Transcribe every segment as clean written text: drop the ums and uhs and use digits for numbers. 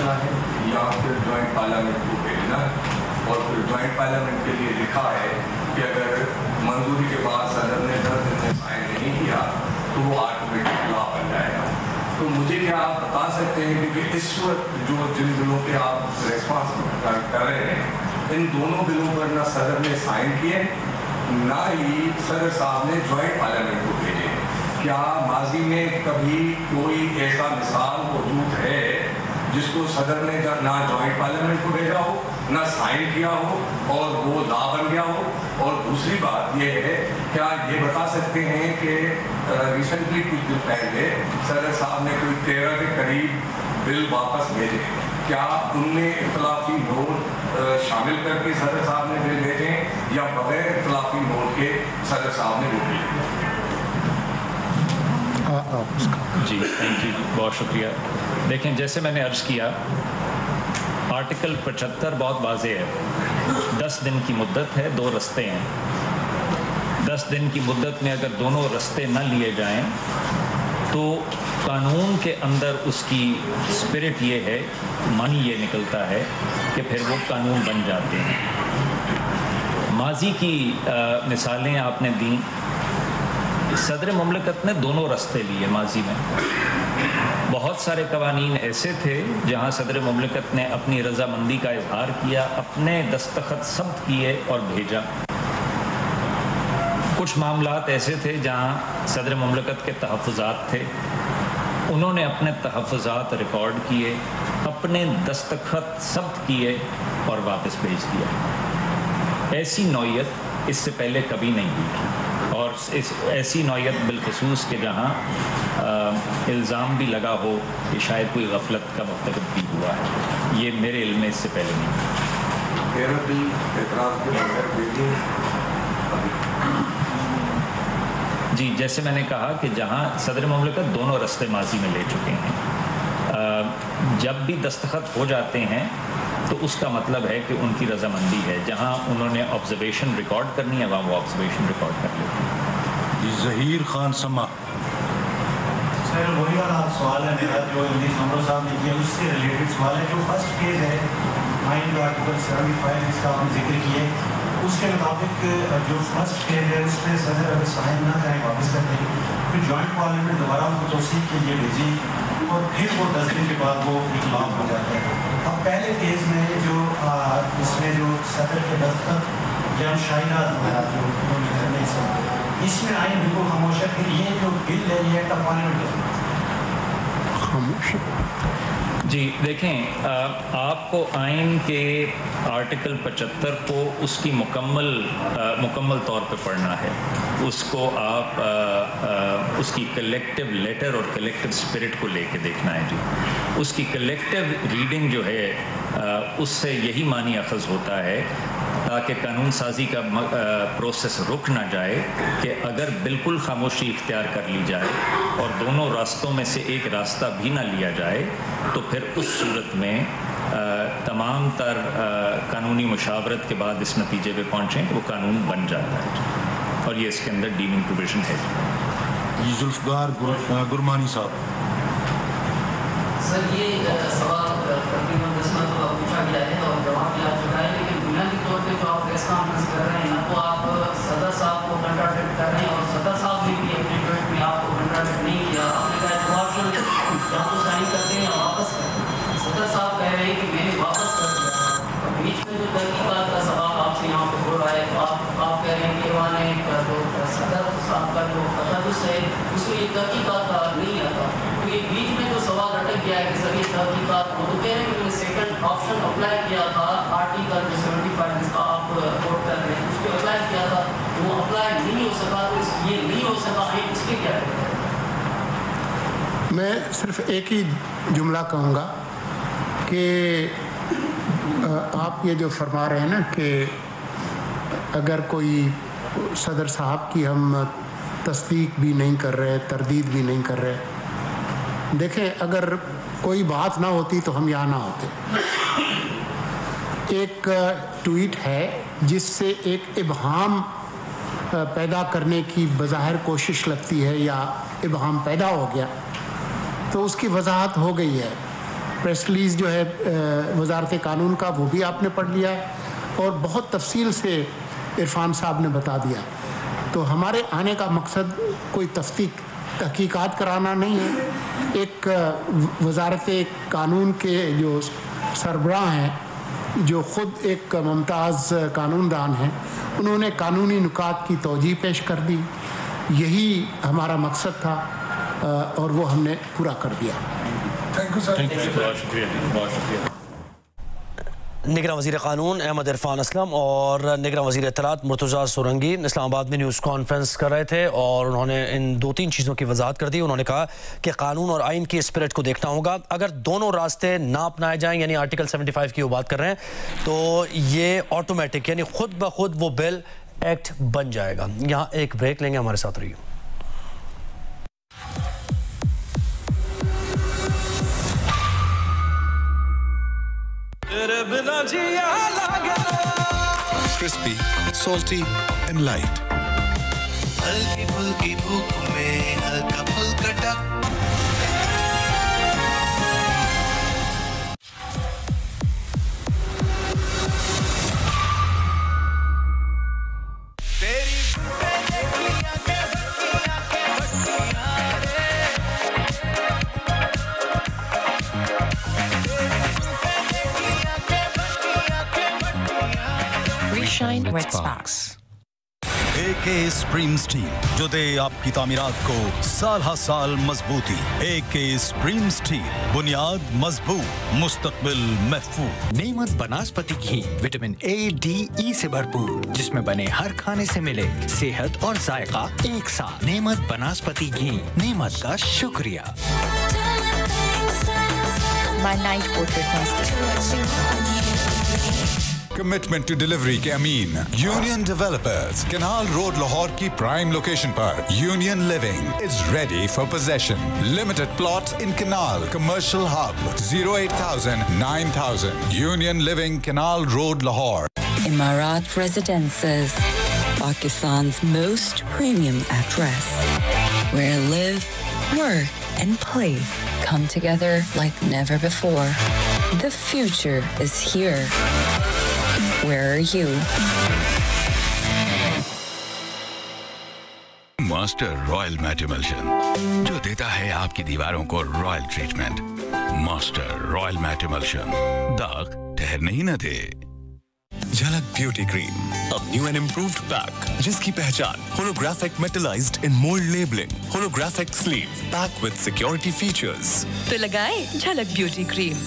भेजना है या फिर ज्वाइंट पार्लियामेंट को भेजना है, और फिर ज्वाइंट पार्लियामेंट के लिए लिखा है कि अगर मंजूरी के बाद सदर ने 10 दिन में साइन नहीं किया तो वो ऑटोमेटिक लॉ बन जाएगा। तो मुझे क्या आप बता सकते हैं कि इस वक्त जो जिन बिलों पे आप रेस्पॉन्स कर रहे हैं, इन दोनों बिलों पर ना सदर ने साइन किए ना ही सदर साहब ने ज्वाइंट पार्लियामेंट को भेजे। क्या माजी में कभी कोई ऐसा मिसाल मौजूद है जिसको सदर ने ना ज्वाइंट पार्लियामेंट को भेजा हो, ना साइन किया हो और वो लॉ बन गया हो? और दूसरी बात ये है, क्या ये बता सकते हैं कि रिसेंटली कुछ दिन पहले सदर साहब ने कोई 13 के करीब बिल वापस भेजे, क्या उनमें इख्तलाफी नोट शामिल करके सदर साहब ने बिल भेजे या बगैर इख्तलाफी नोट के सदर साहब ने बिल भेजे? जी थैंक यू, बहुत शुक्रिया। देखें, जैसे मैंने अर्ज़ किया, आर्टिकल 75 बहुत वाज़ेह है। 10 दिन की मुद्दत है, 2 रस्ते हैं। 10 दिन की मुद्दत में अगर दोनों रस्ते न लिए जाएं तो कानून के अंदर उसकी स्पिरिट ये है, मन ये निकलता है कि फिर वो कानून बन जाते हैं। माजी की मिसालें आपने दी, सदर मुमलिकत ने दोनों रास्ते लिए माजी में। बहुत सारे कवानीन ऐसे थे जहां सदर मुमलिकत ने अपनी रजामंदी का इजहार किया, अपने दस्तखत सब्त किए और भेजा। कुछ मामलात ऐसे थे जहां सदर मुमलिकत के तहफ़्फ़ुज़ात थे, उन्होंने अपने तहफ़्फ़ुज़ात रिकॉर्ड किए, अपने दस्तखत सब्त किए और वापस भेज दिया। ऐसी नौयत इससे पहले कभी नहीं हुई थी, और इस ऐसी नौयत बिलखसूस के जहाँ इल्ज़ाम भी लगा हो कि शायद कोई गफलत का मर्तकब भी हुआ है, ये मेरे इल्म में इससे पहले नहीं। जी, जैसे मैंने कहा कि जहाँ सदर मुमलिकत दोनों रस्ते माजी में ले चुके हैं, जब भी दस्तखत हो जाते हैं तो उसका मतलब है कि उनकी रजामंदी है। जहाँ उन्होंने ऑब्जर्वेशन रिकॉर्ड करनी है वहाँ वो ऑब्जर्वेशन रिकॉर्ड कर लेते हैं। ज़हीर खान समा। सर वही वाला सवाल है मेरा जो इंग्लिश हमरो साहब ने किया, उससे रिलेटेड सवाल है। जो फर्स्ट पेज है माइंड आर्टिकल 75 जिसका आपने जिक्र किया, उसके मुताबिक जो फर्स्ट पेज है उसमें सदर अगर साइन ना करें वापस कर दें, फिर जॉइंट पार्लियामेंट दोबारा उनको तौसीक के लिए भेजी और फिर वो 10 दिन के बाद वो इकलाम हो जाता है। अब पहले फेज में जो इसमें जो सदर के दस्तखत या शायरा जो इसमें आए बिल्कुल खामोश है, फिर ये जो बिल है ये एक पार्लियामेंट खामोश। जी देखें, आपको आइन के आर्टिकल 75 को उसकी मुकम्मल तौर पे पढ़ना है। उसको आप उसकी कलेक्टिव लेटर और कलेक्टिव स्पिरिट को लेके देखना है। जी, उसकी कलेक्टिव रीडिंग जो है उससे यही मानी अखज़ होता है ताकि कानून साजी का प्रोसेस रुक ना जाए कि अगर बिल्कुल खामोशी इख्तियार कर ली जाए और दोनों रास्तों में से एक रास्ता भी ना लिया जाए तो फिर उस सूरत में तमाम तर कानूनी मुशावरत के बाद इस नतीजे पे पहुँचें कि वो कानून बन जाता है, और ये इसके अंदर डीमिंग प्रोविजन है। जुल्फ़िकार गुरमानी साहब। सर ये सवाल तकरीबन 10 मरतबा पूछा गया है और जवाब भी आ चुका है, लेकिन बुनियादी तौर पे जो आप प्रेस कॉन्फ्रेंस कर रहे हैं ना, तो आप सदर साहब को कंट्राडिक्ट कर रहे हैं और सदर साहब ने भी अपने ट्वीट में आपको कंट्राडिक्ट नहीं किया। आपने कहा जवाब या तो साइन करते हैं या वापस करते हैं। सदर साहब कह रहे हैं कि मैंने वापस कर दिया, और बीच में जो तहकीकात का सवाल आपसे यहाँ पर हो रहा है, तो आप कह रहे हैं कि वहाँ जो सदर साहब का जो तहफ़्फ़ुज़ है उसमें एक तहकीकात का नहीं आता। तो ये बीच में जो सवाल अटक गया है कि सभी तहकीकात वो तो कह रहे हैं कि मैंने सेकंड ऑप्शन अप्लाई किया था, आर्टिकल 75 जिसका आप कोट कर रहे हैं उस पर अप्लाई किया था, वो अप्लाई नहीं हो सका, तो ये नहीं हो सका है, इसके क्या है? मैं सिर्फ एक ही जुमला कहूँगा कि आप ये जो फरमा रहे हैं ना कि अगर कोई सदर साहब की हम तस्दीक भी नहीं कर रहे, तरदीद भी नहीं कर रहे, देखें अगर कोई बात ना होती तो हम यहाँ ना होते। एक ट्वीट है जिससे एक इबहाम पैदा करने की बज़ाहिर कोशिश लगती है या इबहाम पैदा हो गया, तो उसकी वजाहत हो गई है प्रेस रिलीज़ जो है वजारत कानून का, वो भी आपने पढ़ लिया और बहुत तफसील से इरफान साहब ने बता दिया। तो हमारे आने का मकसद कोई तहकीकात कराना नहीं है। एक वजारत कानून के जो सरबराह हैं, जो ख़ुद एक मुमताज़ कानूनदान हैं, उन्होंने कानूनी नुकात की तौजीह पेश कर दी। यही हमारा मकसद था और वो हमने पूरा कर दिया। Thank you sir. बहुत शुक्रिया। निगरान वज़ीर क़ानून अहमद इरफान असलम और निगरान वज़ीर इत्तलात मुर्तज़ा सुरंगी इस्लामाबाद में न्यूज़ कॉन्फ्रेंस कर रहे थे और उन्होंने इन 2-3 चीज़ों की वजाहत कर दी। उन्होंने कहा कि कानून और आइन की स्पिरिट को देखना होगा। अगर दोनों रास्ते ना अपनाए जाएँ, यानी आर्टिकल 75 की वो बात कर रहे हैं, तो ये ऑटोमेटिक यानी खुद ब खुद वो बिल एक्ट बन जाएगा। यहाँ एक ब्रेक लेंगे, हमारे साथ रहिए। Crispy, salty and light. हल्की फुल्की भूख में हल्का फुल्का टक। Shine Red Sparks. AK Supreme Steel, जो दे आपकी तामीरात को साल हा साल मजबूती। AK Supreme Steel, बुनियाद मजबूत, मुस्तकबिल महफूज। नेमत बनास्पति घी विटामिन A, D, E से भरपूर, जिसमें बने हर खाने से मिले सेहत और जायका एक साथ। नेमत बनास्पति घी, नेमत का शुक्रिया। My night portrait master. Commitment to delivery के अमीन Union Developers, Canal Road Lahore की प्राइम लोकेशन पर Union Living is ready for possession. Limited plots in Canal Commercial Hub 08000 9000 Union Living, Canal Road, Lahore. Emarat Residences, Pakistan's most premium address, where live, work and play come together like never before. The future is here. Where are you? Master royal matt emulsion, जो देता है आपकी दीवारों को royal treatment. Master royal matt emulsion, दाग ठहरने ही न दे। Jhalak beauty cream, a new and improved pack, जिसकी पहचान holographic metallized in mold labeling, holographic sleeve, pack with security features. तो लगाएं झलक ब्यूटी क्रीम।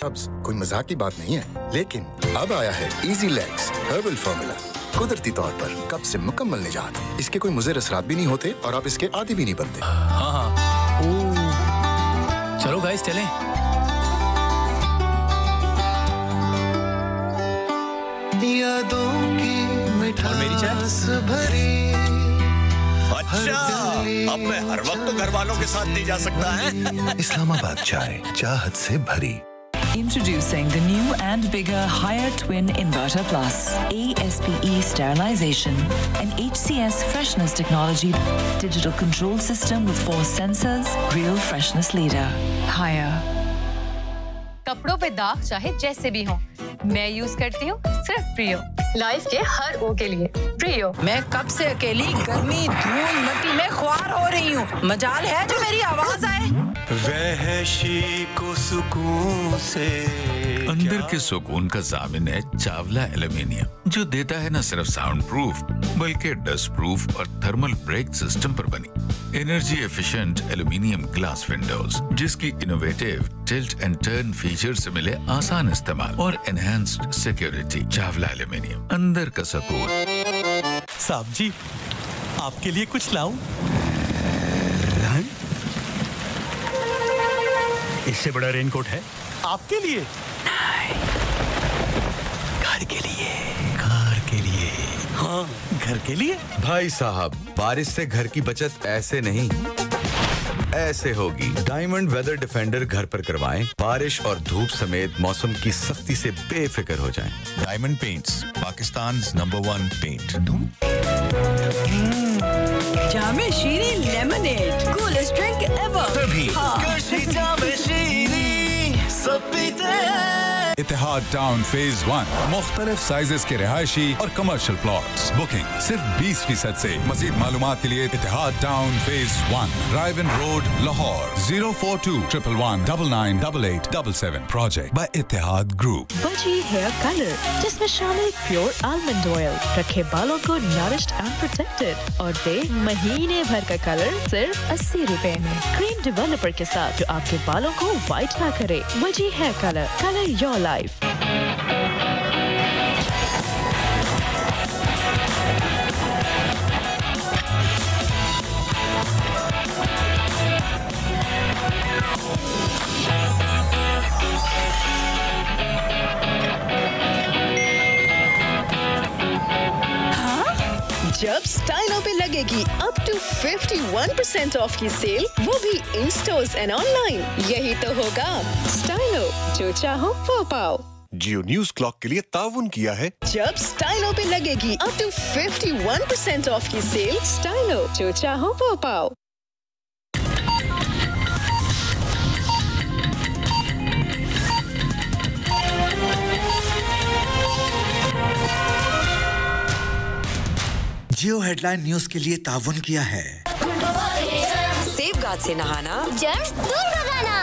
कोई मजाक की बात नहीं है, लेकिन अब आया है इजी लेग्स हर्बल फार्मूला। कुदरती तौर पर कब्ज से मुकम्मल निजात। इसके कोई मुज़र असरात भी नहीं होते और आप इसके आदी भी नहीं बनते। हाँ। चलो गाइस चलें। यादों की मिठास भरी। अच्छा, अब मैं हर वक्त तो घर वालों के साथ नहीं जा सकता है। इस्लामाबाद चाय, चाहत से भरी। Introducing the new and bigger Higher Twin Inverter Plus, ASPE sterilization, and HCS freshness technology, digital control system with 4 sensors, real freshness leader. Higher. कपड़ों पे दाग चाहे जैसे भी हो, मैं यूज करती हूँ सिर्फ प्रियो। लाइफ के हर ओ के लिए प्रियो। मैं कब से अकेली गर्मी धूल मिट्टी में ख्वार हो रही हूँ। मजाल है जो मेरी आवाज आए। वहशी को सुकून से अंदर के सुकून का जामिन है चावला एल्युमिनियम, जो देता है न सिर्फ साउंड प्रूफ बल्कि डस्ट प्रूफ और थर्मल ब्रेक सिस्टम पर बनी energy efficient aluminium glass windows, जिसकी innovative tilt and turn feature से मिले आसान इस्तेमाल और एनहांस्ड सिक्योरिटी। चावला एल्युमिनियम, अंदर का सुकून। साहब जी, आपके लिए कुछ लाऊं? इससे बड़ा रेनकोट है आपके लिए। घर के लिए, घर के लिए। हाँ, घर के लिए। भाई साहब, बारिश से घर की बचत ऐसे नहीं, ऐसे होगी। डायमंड वेदर डिफेंडर घर पर करवाएं, बारिश और धूप समेत मौसम की सख्ती से बेफिक्र हो जाएं। Diamond Paints, Pakistan number 1 paint. Jame Shirin lemonade, coolest drink ever. तभी जामे शीरी पीते हैं। इत्तेहाद टाउन फेज 1 मुख्तलिफ साइजेस के रिहायशी और कमर्शियल प्लॉट्स। बुकिंग सिर्फ 20% से। मजीद मालूमात के लिए Ittehad town phase 1 Raiwind road Lahore 04211998877 project by Ittehad group. बजी हेयर कलर जिसमें शामिल प्योर आलमंड ऑयल रखे बालों को नरिश्ड एंड प्रोटेक्टेड और दे महीने भर का कलर सिर्फ 80 रुपए में। क्रीम डेवलपर के साथ जो आपके बालों को व्हाइट ना करे। बजी हेयर कलर योर लाइफ। जब स्टाइलो पे लगेगी अप टू 51% ऑफ की सेल, वो भी इन स्टोर्स एंड ऑनलाइन। यही तो होगा स्टाइलो, जो चाहो वो पाओ। जियो न्यूज क्लॉक के लिए ताउन किया है। जब स्टाइलो पे लगेगी अप टू 51% ऑफ की सेल, स्टाइलो, जो चाहो वो पाओ। जियो हेडलाइन न्यूज के लिए ताउन किया है। सेफगार्ड से नहाना, जर्म्स दूर भगाना।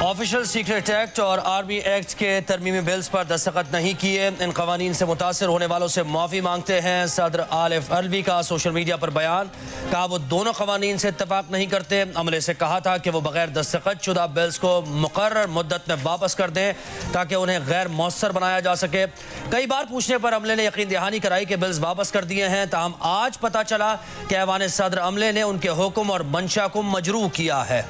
ऑफिशियल सीक्रेट एक्ट और आर्मी एक्ट के तरमीमी बिल्स पर दस्तखत नहीं किए। इन कवानीन से मुतासर होने वालों से माफ़ी मांगते हैं। सदर आलिफ अलवी का सोशल मीडिया पर बयान। कहा वो दोनों कवानीन से इत्तफाक नहीं करते। अमले से कहा था कि वो बगैर दस्तखत शुदा बिल्स को मुकर्रर मुद्दत में वापस कर दें ताकि उन्हें गैर मौसर बनाया जा सके। कई बार पूछने पर अमले ने यकीन दहानी कराई कि बिल्स वापस कर दिए हैं। ताहम आज पता चला कि ऐवान सदर अमले ने उनके हुक्म और मंशा को मजरूह किया है।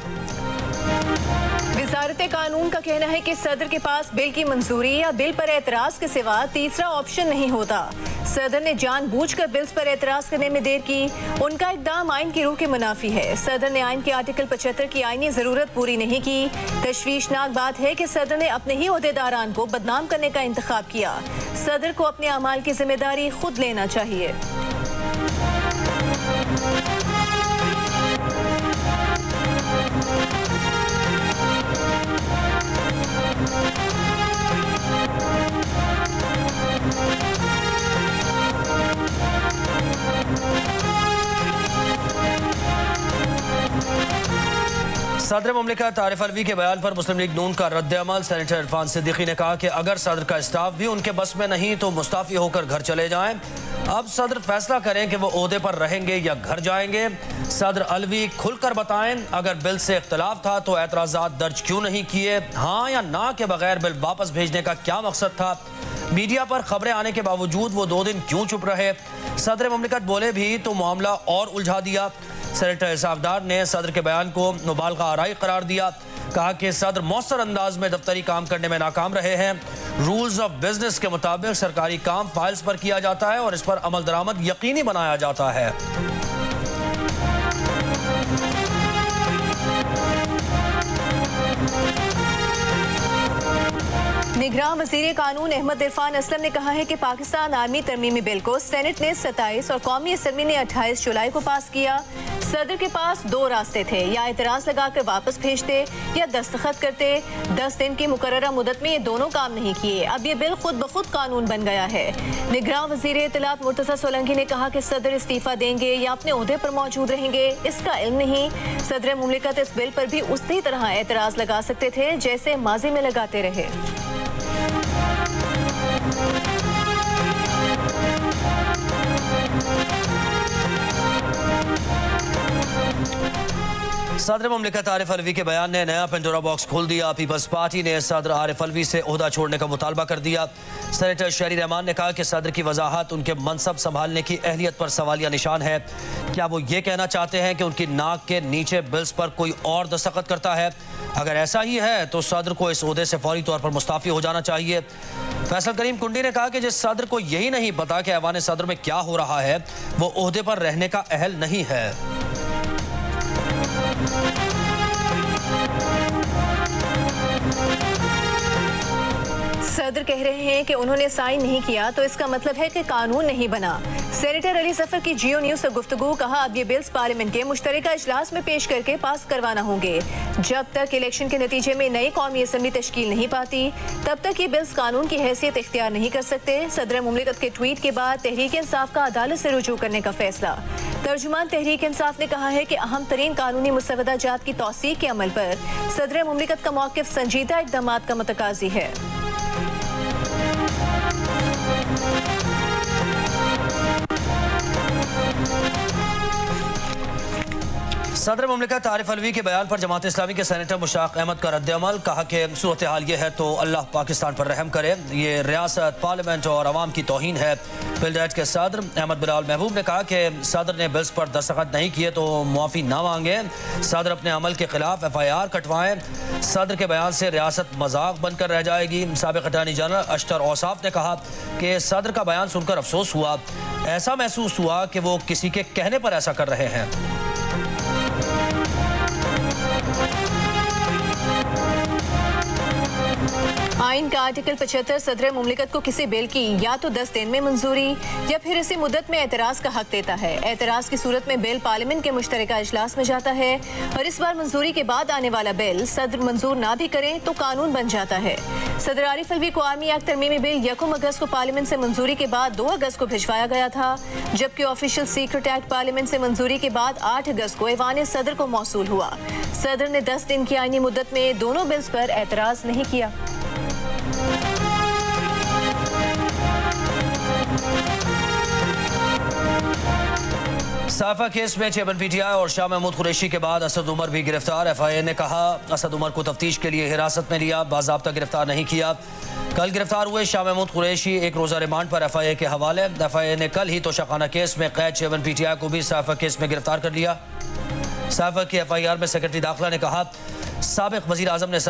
वजारत कानून का कहना है कि सदर के पास बिल की मंजूरी या बिल पर एतराज के सिवा तीसरा ऑप्शन नहीं होता। सदर ने जानबूझकर बिल्स पर एतराज करने में देर की। उनका इकदाम आइन की रूह के मुनाफी है। सदर ने आइन के आर्टिकल 75 की आइनी जरूरत पूरी नहीं की। तशवीशनाक बात है कि सदर ने अपने ही ओहदेदारान को बदनाम करने का इंतखाब किया। सदर को अपने अमाल की जिम्मेदारी खुद लेना चाहिए। सदर मुमलिकत आरिफ अलवी के बयान पर मुस्लिम लीग नून का रद्द-ए-अमल। सेनेटर इरफान सिद्दीकी ने कहा कि अगर सदर का स्टाफ भी उनके बस में नहीं तो मुस्ताफी होकर घर चले जाएं। अब सदर फैसला करें कि वो ओहदे पर रहेंगे या घर जाएंगे। सदर अलवी खुलकर बताएं अगर बिल से इख्तलाफ था तो एतराज़ात दर्ज क्यों नहीं किए। हाँ या ना के बगैर बिल वापस भेजने का क्या मकसद था। मीडिया पर खबरें आने के बावजूद वो 2 दिन क्यों चुप रहे। सदर मुमलिकत बोले भी तो मामला और उलझा दिया। सेनेटर इसाफदार ने सदर के बयान को मुबालगा आराई करार दिया। कहा कि सदर मौसर अंदाज में दफ्तरी काम करने में नाकाम रहे हैं। रूल्स ऑफ बिजनेस के मुताबिक सरकारी काम फाइल्स पर किया जाता है और इस पर अमल दरामद यकीनी बनाया जाता है। निगरान वज़ीर कानून अहमद इरफान असलम ने कहा है कि पाकिस्तान आर्मी तरमीमी बिल को सेनेट ने 27 और कौमी असम्बली ने 28 जुलाई को पास किया। सदर के पास 2 रास्ते थे, या एतराज लगाकर वापस भेजते या दस्तखत करते। 10 दिन की मुकर्ररा मुद्दत में ये दोनों काम नहीं किए। अब ये बिल खुद ब खुद कानून बन गया है। निगरान वज़ीर इत्तलात मुर्तज़ा सोलंकी ने कहा कि सदर इस्तीफा देंगे या अपने ओहदे पर मौजूद रहेंगे, इसका इल्म नहीं। सदर मुमलिकत इस बिल पर भी उसी तरह एतराज लगा सकते थे जैसे माजी में लगाते रहे। सदर मुमलिकत आरिफ अलवी के बयान ने नया पेंडोरा बॉक्स खोल दिया। पीपल्स पार्टी ने सदर आरिफ अलवी से ओहदा छोड़ने का मुतालबा कर दिया। सेनेटर शहरी रहमान ने कहा कि सदर की वजाहत उनके मनसब संभालने की अहलियत पर सवालिया निशान है। क्या वो ये कहना चाहते हैं कि उनकी नाक के नीचे बिल्स पर कोई और दस्तखत करता है? अगर ऐसा ही है तो सदर को इस ओहदे से फौरी तौर पर मुस्ताफी हो जाना चाहिए। फैसल करीम कुंडी ने कहा कि जिस सदर को यही नहीं पता कि ऐवान सदर में क्या हो रहा है वो ओहदे पर रहने का अहल नहीं है। सदर कह रहे हैं कि उन्होंने साइन नहीं किया तो इसका मतलब है कि कानून नहीं बना। सेनेटर अली जफर की जियो न्यूज से गुफ्तगू, कहा अब ये बिल्स पार्लियामेंट के मुश्तरका इजलास में पेश करके पास करवाना होंगे। जब तक इलेक्शन के नतीजे में नई कौमी असम्बली तश्कील नहीं पाती तब तक ये बिल्स कानून की हैसियत इख्तियार नहीं कर सकते। सदर मुमलिकत के ट्वीट के बाद तहरीक इंसाफ का अदालत से रुजू करने का फैसला। तर्जुमान तहरीक इंसाफ ने कहा है कि अहम तरीन कानूनी मुसवदाजात की तौसीक के अमल पर सदर मुमलिकत का मौक़िफ़ संजीदा इक़दामात का मुतकाज़ी है। सदर मुमलिकत आरिफ अलवी के बयान पर जमात इस्लामी के सेनेटर मुश्ताक अहमद का रद्द-ए-अमल, कहा कि सूरत हाल ये है तो अल्लाह पाकिस्तान पर रहम करे, ये रियासत पार्लियामेंट और अवाम की तौहीन है। पिलडेट के सदर अहमद बिलाल महबूब ने कहा कि सदर ने बिल्स पर दस्तखत नहीं किए तो मुआफ़ी ना मांगे। सदर अपने अमल के खिलाफ FIR कटवाएं। सदर के बयान से रियासत मजाक बनकर रह जाएगी। साबिक़ अटॉर्नी जनरल अशतर औसाफ ने कहा कि सदर का बयान सुनकर अफसोस हुआ, ऐसा महसूस हुआ कि वो किसी के कहने पर ऐसा कर रहे हैं। आइन का आर्टिकल 75 सदर मुमलिकत को किसी बिल की या तो 10 दिन में मंजूरी या फिर इसी मुद्दत में एतराज़ का हक देता है। एतराज़ की सूरत में बिल पार्लियामेंट के मुश्तरका इजलास में जाता है और इस बार मंजूरी के बाद आने वाला बिल सदर मंजूर ना भी करें तो कानून बन जाता है। सदर आरिफ अलवी को आर्मी एक्ट तरमीमी बिल 1 अगस्त को पार्लियामेंट से मंजूरी के बाद 2 अगस्त को भिजवाया गया था, जबकि ऑफिशियल सीक्रेट एक्ट पार्लियामेंट से मंजूरी के बाद 8 अगस्त को ऐवान सदर को मौसूल हुआ। सदर ने 10 दिन की आईनी मुद्दत में दोनों बिल्स पर एतराज़ नहीं किया। साफा केस में चेयरमैन PTI और शाह महमूद कुरैशी के बाद असद उमर भी गिरफ्तार। FIA ने कहा असद उमर को तफ्तीश के लिए हिरासत में लिया, बाज़ाब्ता गिरफ्तार नहीं किया। कल गिरफ्तार हुए शाह महमूद कुरैशी एक रोज़ा रिमांड पर FIA के हवाले। FIA ने कल ही तोशाखाना केस में कैद चेयरमैन PTI को भी साफा केस में गिरफ्तार कर लिया। साफा की FIR में सेक्रेटरी दाखिला ने कहा साबिक़ वज़ीर आज़म ने